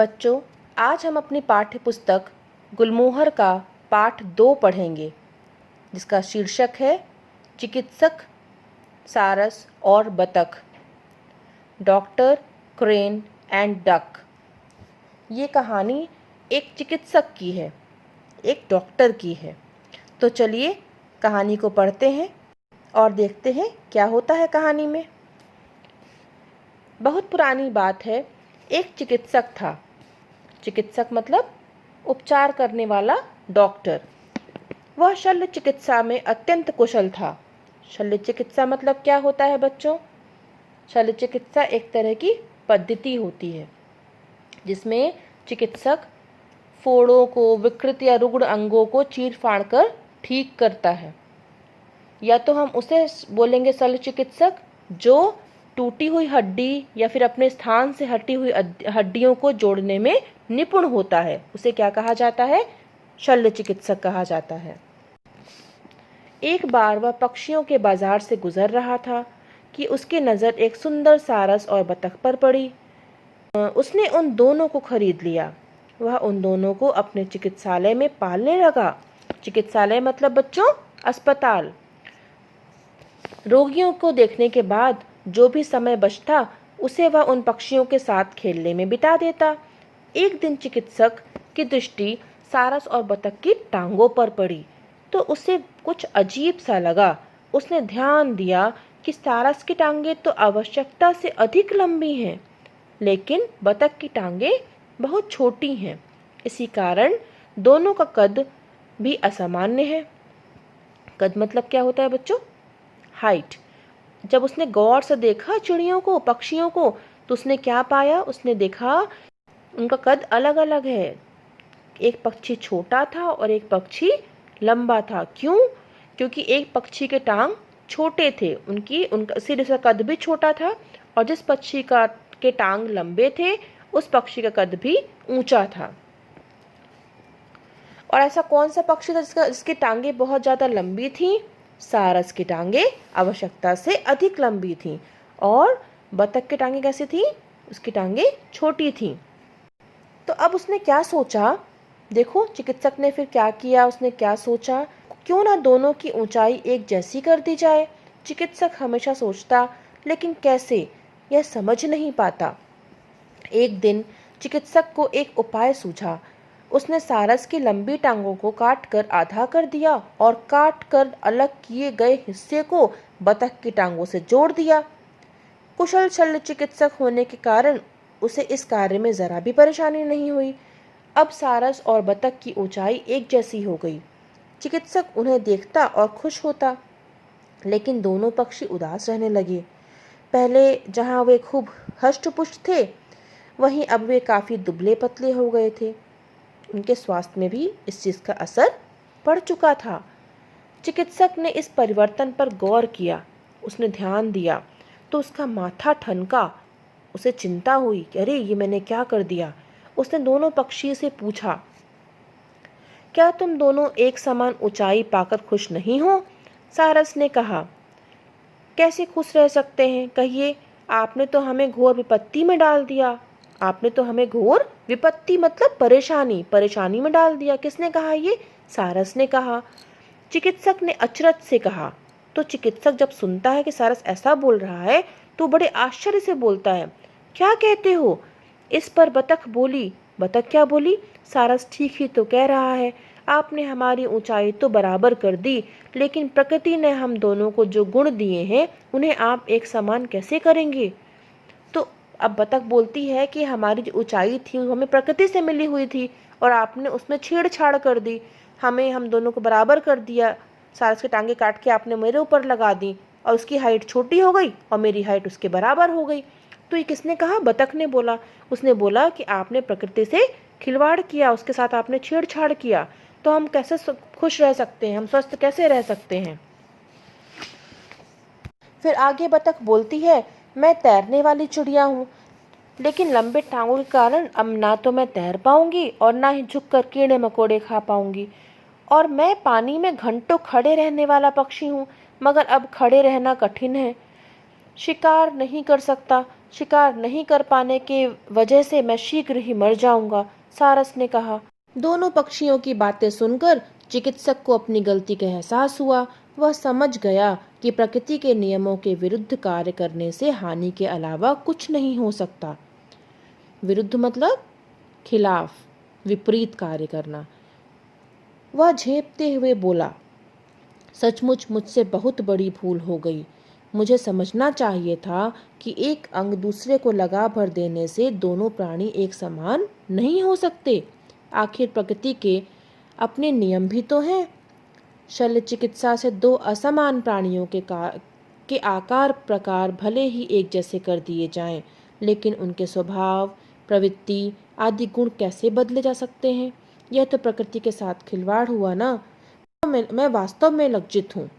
बच्चों, आज हम अपनी पाठ्य पुस्तक गुलमोहर का पाठ 2 पढ़ेंगे, जिसका शीर्षक है चिकित्सक, सारस और बतख। Doctor, crane and duck. ये कहानी एक चिकित्सक की है, एक डॉक्टर की है। तो चलिए कहानी को पढ़ते हैं और देखते हैं क्या होता है कहानी में। बहुत पुरानी बात है, एक चिकित्सक था। चिकित्सक मतलब उपचार करने वाला डॉक्टर। वह शल्य चिकित्सा में अत्यंत कुशल था। शल्य चिकित्सा मतलब क्या होता है बच्चों? शल्य चिकित्सा एक तरह की पद्धति होती है जिसमें चिकित्सक फोड़ों को, विकृत या रुग्ण अंगों को चीर फाड़ कर ठीक करता है। या तो हम उसे बोलेंगे शल्य चिकित्सक जो टूटी हुई हड्डी या फिर अपने स्थान से हटी हुई हड्डियों को जोड़ने में निपुण होता है, उसे क्या कहा जाता है? शल्य चिकित्सक कहा जाता है। एक बार वह पक्षियों के बाजार से गुजर रहा था कि उसकी नज़र एक सुंदर सारस और बतख पर पड़ी। उसने उन दोनों को खरीद लिया। वह उन दोनों को अपने चिकित्सालय में पालने लगा। चिकित्सालय मतलब बच्चों अस्पताल। रोगियों को देखने के बाद जो भी समय बचता उसे वह उन पक्षियों के साथ खेलने में बिता देता। एक दिन चिकित्सक की दृष्टि सारस और बतख की टांगों पर पड़ी तो उसे कुछ अजीब सा लगा। उसने ध्यान दिया कि सारस की टांगें तो आवश्यकता से अधिक लंबी हैं, लेकिन बतख की टांगें बहुत छोटी हैं। इसी कारण दोनों का कद भी असामान्य है। कद मतलब क्या होता है बच्चों? हाइट। जब उसने गौर से देखा चिड़ियों को, पक्षियों को, तो उसने क्या पाया? उसने देखा उनका कद अलग अलग है। एक पक्षी छोटा था और एक पक्षी लंबा था। क्यों? क्योंकि एक पक्षी के टांग छोटे थे, उनका सिर का कद भी छोटा था, और जिस पक्षी के टांग लंबे थे उस पक्षी का कद भी ऊंचा था। और ऐसा कौन सा पक्षी था जिसकी टांगे बहुत ज्यादा लंबी थी? सारस की टांगे आवश्यकता से अधिक लंबी थीं। और बतख की टांगे कैसी थी? उसकी टांगे छोटी थीं। तो अब उसने क्या सोचा? देखो चिकित्सक ने फिर क्या किया, उसने क्या सोचा, क्यों ना दोनों की ऊंचाई एक जैसी कर दी जाए। चिकित्सक हमेशा सोचता, लेकिन कैसे, यह समझ नहीं पाता। एक दिन चिकित्सक को एक उपाय सूझा। उसने सारस की लंबी टांगों को काटकर आधा कर दिया और काटकर अलग किए गए हिस्से को बतख की टांगों से जोड़ दिया। कुशल शल्य चिकित्सक होने के कारण उसे इस कार्य में जरा भी परेशानी नहीं हुई। अब सारस और बतख की ऊंचाई एक जैसी हो गई। चिकित्सक उन्हें देखता और खुश होता, लेकिन दोनों पक्षी उदास रहने लगे। पहले जहां वे खूब हष्ट-पुष्ट थे, वहीं अब वे काफी दुबले पतले हो गए थे। उनके स्वास्थ्य में भी इस चीज का असर पड़ चुका था। चिकित्सक ने इस परिवर्तन पर गौर किया। उसने ध्यान दिया तो उसका माथा ठनका। उसे चिंता हुई कि अरे ये मैंने क्या कर दिया। उसने दोनों पक्षी से पूछा, क्या तुम दोनों एक समान ऊंचाई पाकर खुश नहीं हो? सारस ने कहा, कैसे खुश रह सकते हैं? कहिए, आपने तो हमें घोर विपत्ति में डाल दिया। आपने तो हमें घोर विपत्ति मतलब परेशानी में डाल दिया। किसने कहा ये? सारस ने कहा। चिकित्सक ने अचरज से कहा। तो चिकित्सक जब सुनता है कि सारस ऐसा बोल रहा है तो बड़े आश्चर्य से बोलता है, क्या कहते हो? इस पर बतख बोली। बतख क्या बोली? सारस ठीक ही तो कह रहा है। आपने हमारी ऊंचाई तो बराबर कर दी, लेकिन प्रकृति ने हम दोनों को जो गुण दिए हैं उन्हें आप एक समान कैसे करेंगे? तो अब बतख बोलती है कि हमारी जो ऊंचाई थी वो हमें प्रकृति से मिली हुई थी और आपने उसमें छेड़छाड़ कर दी, हम दोनों को बराबर कर दिया। सारस की टांगे काट के आपने मेरे ऊपर लगा दी और उसकी हाइट छोटी हो गई और मेरी हाइट उसके बराबर हो गई। तो ये किसने कहा? बतख ने बोला। उसने बोला कि आपने प्रकृति से खिलवाड़ किया, उसके साथ आपने छेड़छाड़ किया, तो हम कैसे खुश रह सकते हैं, हम स्वस्थ कैसे रह सकते हैं? फिर आगे बतख बोलती है, मैं तैरने वाली चिड़िया हूँ, लेकिन लंबे टांगों के कारण अब ना तो मैं तैर पाऊंगी और ना ही झुककर कीड़े मकोड़े खा पाऊंगी। और मैं पानी में घंटों खड़े रहने वाला पक्षी हूँ, मगर अब खड़े रहना कठिन है। शिकार नहीं कर सकता। शिकार नहीं कर पाने के वजह से मैं शीघ्र ही मर जाऊंगा, सारस ने कहा। दोनों पक्षियों की बातें सुनकर चिकित्सक को अपनी गलती का एहसास हुआ। वह समझ गया कि प्रकृति के नियमों के विरुद्ध कार्य करने से हानि के अलावा कुछ नहीं हो सकता। विरुद्ध मतलब खिलाफ, विपरीत कार्य करना। वह झेपते हुए बोला, सचमुच मुझसे बहुत बड़ी भूल हो गई। मुझे समझना चाहिए था कि एक अंग दूसरे को लगा भर देने से दोनों प्राणी एक समान नहीं हो सकते। आखिर प्रकृति के अपने नियम भी तो हैं। शल्य चिकित्सा से दो असमान प्राणियों के आकार प्रकार भले ही एक जैसे कर दिए जाएं, लेकिन उनके स्वभाव, प्रवृत्ति आदि गुण कैसे बदले जा सकते हैं? यह तो प्रकृति के साथ खिलवाड़ हुआ ना। मैं वास्तव में लज्जित हूँ।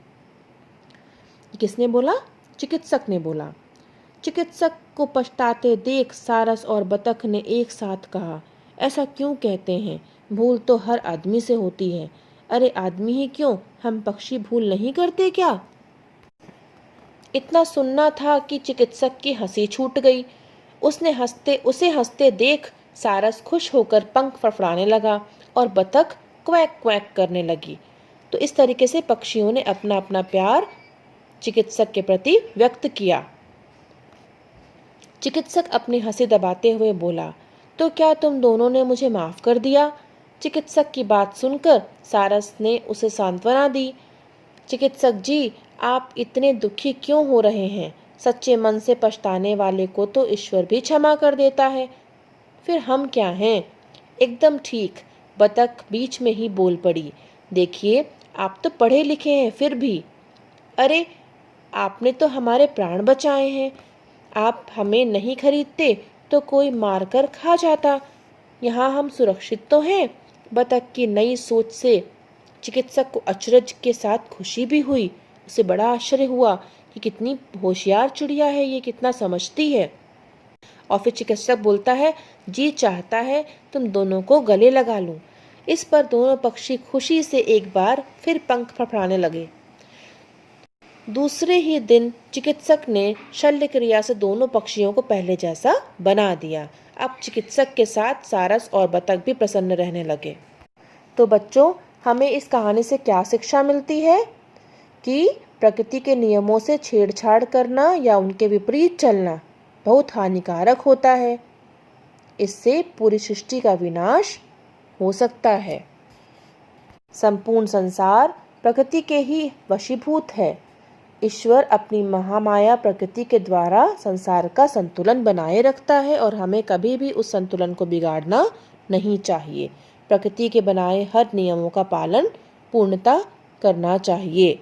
किसने बोला? चिकित्सक ने बोला। चिकित्सक को पछताते देख सारस और बतख ने एक साथ कहा, ऐसा क्यों कहते हैं? भूल तो हर आदमी से होती है। अरे आदमी ही क्यों, हम पक्षी भूल नहीं करते क्या? इतना सुनना था कि चिकित्सक की हंसी छूट गई। उसे हंसते देख सारस खुश होकर पंख फड़फड़ाने लगा और बतख क्वैक क्वैक करने लगी। तो इस तरीके से पक्षियों ने अपना अपना प्यार चिकित्सक के प्रति व्यक्त किया। चिकित्सक अपनी हंसी दबाते हुए बोला, तो क्या तुम दोनों ने मुझे माफ कर दिया? चिकित्सक की बात सुनकर सारस ने उसे सांत्वना दी। चिकित्सक जी, आप इतने दुखी क्यों हो रहे हैं? सच्चे मन से पछताने वाले को तो ईश्वर भी क्षमा कर देता है। फिर हम क्या हैं? एकदम ठीक, बतख बीच में ही बोल पड़ी। देखिए, आप तो पढ़े लिखे हैं फिर भी। अरे, आपने तो हमारे प्राण बचाए हैं। आप हमें नहीं खरीदते तो कोई मारकर खा जाता। यहाँ हम सुरक्षित तो हैं। बतख की नई सोच से चिकित्सक को अचरज के साथ खुशी भी हुई। उसे बड़ा आश्चर्य हुआ कि कितनी होशियार चिड़िया है, ये कितना समझती है। और फिर चिकित्सक बोलता है, जी चाहता है तुम दोनों को गले लगा लूं। इस पर दोनों पक्षी खुशी से एक बार फिर पंख फड़फड़ाने लगे। दूसरे ही दिन चिकित्सक ने शल्य क्रिया से दोनों पक्षियों को पहले जैसा बना दिया। अब चिकित्सक के साथ सारस और बतख भी प्रसन्न रहने लगे। तो बच्चों, हमें इस कहानी से क्या शिक्षा मिलती है? कि प्रकृति के नियमों से छेड़छाड़ करना या उनके विपरीत चलना बहुत हानिकारक होता है। इससे पूरी सृष्टि का विनाश हो सकता है। संपूर्ण संसार प्रकृति के ही वशीभूत है। ईश्वर अपनी महामाया प्रकृति के द्वारा संसार का संतुलन बनाए रखता है और हमें कभी भी उस संतुलन को बिगाड़ना नहीं चाहिए। प्रकृति के बनाए हर नियमों का पालन पूर्णतः करना चाहिए।